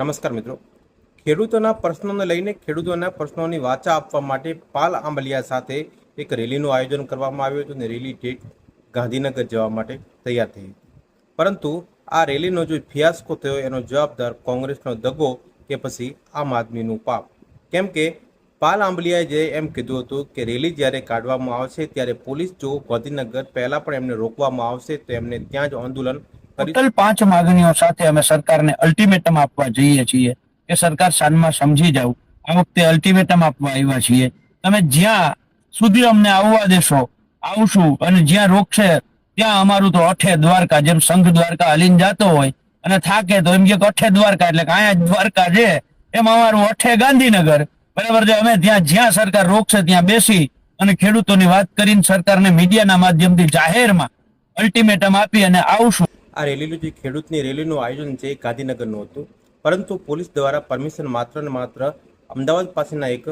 નમસ્કાર મિત્રો, ખેડૂતોના પ્રશ્નોને લઈને ખેડૂતોના પ્રશ્નોની વાચા આપવા માટે પાલ આંબલિયા સાથે એક રેલીનું આયોજન કરવામાં આવ્યું હતું અને રેલી ઠેઠ ગાંધીનગર જવા માટે તૈયાર થઈ હતી. પરંતુ આ રેલીનો જો ફિયાસ્કો થયો એનો જવાબદાર કોંગ્રેસનો દગો કે પછી આમ આદમીનું પાપ. કેમ કે પાલ આંબલિયાએ જે એમ કીધું હતું કે રેલી જ્યારે કાઢવામાં આવશે ત્યારે પોલીસ જો ગાંધીનગર પહેલાં પણ એમને રોકવામાં આવશે તો એમને ત્યાં જ આંદોલન ટોટલ 5 માંગણીઓ સાથે અમે સરકારને અલ્ટિમેટમ આપવા જઈએ છીએ કે સરકાર સાનમાં સમજી જાવ. આ વખતે અલ્ટિમેટમ આપવા આવ્યા છીએ. તમે જ્યાં સુધી અમને આવવા દેશો આવશું, અને જ્યાં રોકશે ત્યાં અમારું તો અઠે દ્વારકા, જેમ સંઘ દ્વારકા હાલીને જતો હોય અને થાકે તો એમ કે અઠે દ્વારકા, એટલે કે અહીંયા દ્વારકા છે, એમ અમારું અઠે ગાંધીનગર. બરાબર છે. અમે ત્યાં જ્યાં સરકાર રોકશે ત્યાં બેસી અને ખેડૂતોની વાત કરીને સરકારને મીડિયાના માધ્યમથી જાહેરમાં અલ્ટિમેટમ આપી અને આવશું. આ રેલીનું જે ખેડૂતની રેલીનું આયોજન છે એ ગાંધીનગરનું હતું, પરંતુ પોલીસ દ્વારા પરમિશન માત્ર ને માત્ર અમદાવાદ પાસેના એક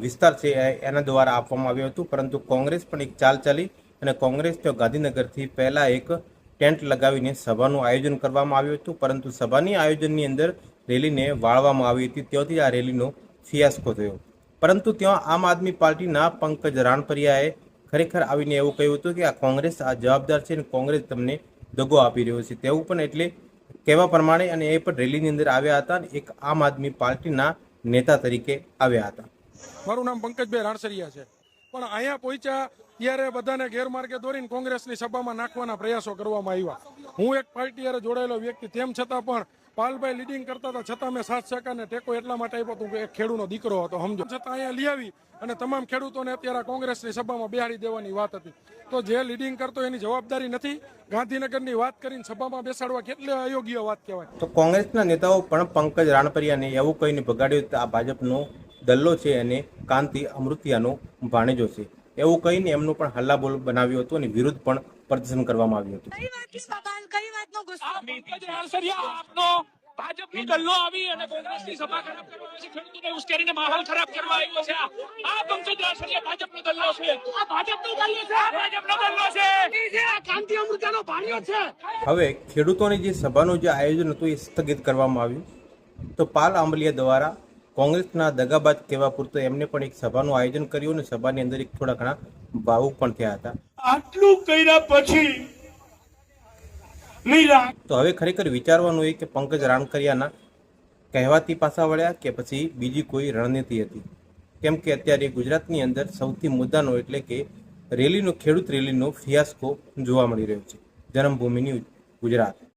વિસ્તાર છે એના દ્વારા આપવામાં આવ્યું હતું. પરંતુ કોંગ્રેસ પણ એક ચાલ ચાલી અને કોંગ્રેસ તો ગાંધીનગરથી પહેલાં એક ટેન્ટ લગાવીને સભાનું આયોજન કરવામાં આવ્યું હતું. પરંતુ સભાની આયોજનની અંદર રેલીને વાળવામાં આવી હતી. ત્યાંથી આ રેલીનો ફિયાસ્કો થયો. પરંતુ ત્યાં આમ આદમી પાર્ટીના પંકજ રાણપરિયાએ ખરેખર આવીને એવું કહ્યું હતું કે આ કોંગ્રેસ આ જવાબદાર છે અને કોંગ્રેસ તમને દગો આપી રહ્યો છે તેવું પણ એટલે કહેવા પ્રમાણે, અને એ પણ રેલીની અંદર આવ્યા હતા અને એક આમ આદમી પાર્ટીના નેતા તરીકે આવ્યા હતા. મારું નામ પંકજભાઈ રાણસરિયા છે, પણ અહીંયા પહોંચ્યા ત્યારે બધાને ગેરમાર્ગે દોરીને કોંગ્રેસની સભામાં નાખવાના પ્રયાસો કરવામાં આવ્યા. હું એક પાર્ટી હારે જોડાયેલો વ્યક્તિ, તેમ છતાં પણ પાલભાઈ લીડિંગ કરતા હતા, છતાં મેં સાથ સહકારને ટેકો એટલા માટે આપ્યો હતો કે એક ખેડૂતનો દીકરો હતો, સમજો. છતાં અહીંયા લઈ આવી અને તમામ ખેડૂતોને અત્યારે કોંગ્રેસની સભામાં બેહાડી દેવાની વાત હતી. તો જે લીડિંગ કરતો એની જવાબદારી નથી. ગાંધીનગરની વાત કરીને સભામાં બેસાડવા કેટલી અયોગ્ય વાત કહેવાય. તો કોંગ્રેસના નેતાઓ પણ પંકજ રાણપરિયાને એવું કહીને ભગાડ્યું કે આ ભાજપનો દલ્લો છે અને કાંતિ અમૃતિયાનો ભાણેજો છે એવું કહીને એમનું પણ હલ્લાબોલ બનાવ્યું હતું અને વિરુદ્ધ પણ પ્રદર્શન કરવામાં આવ્યું હતું. ભાજપનો દલ્લો આવી અને કોંગ્રેસની સભા ખરાબ કરવા છે, ખેડૂતોને ઉશ્કેરીને માહોલ ખરાબ કરવા આવ્યો છે. આ પંકજ રાસરિયા ભાજપનો દલ્લો છે, આ ભાજપનો દલ્લો છે, આ ભાજપનો દલ્લો છે, આ કાંતિ અમૃતિયાનો ભાણિયો છે. હવે ખેડૂતોની જે સભાનું જે આયોજન હતું એ સ્થગિત કરવામાં આવ્યું. તો પાલ આંબલિયા દ્વારા કોંગ્રેસના દગાબાજ કહેવા પૂરતો એમને પણ એક સભાનું આયોજન કર્યું અને સભાની અંદર એક થોડા ઘણા ભાવુક પણ થયા હતા. આટલું કર્યા પછી તો હવે ખરેખર વિચારવાનું એ કે પંકજ રાણકરિયાના કહેવાથી પાછા વળ્યા કે પછી બીજી કોઈ રણનીતિ હતી. કેમ કે અત્યારે ગુજરાતની અંદર સૌથી મુદ્દાનો એટલે કે રેલીનો, ખેડૂત રેલીનો ફિયાસ્કો જોવા મળી રહ્યો છે. જન્મભૂમિ ન્યૂઝ, ગુજરાત.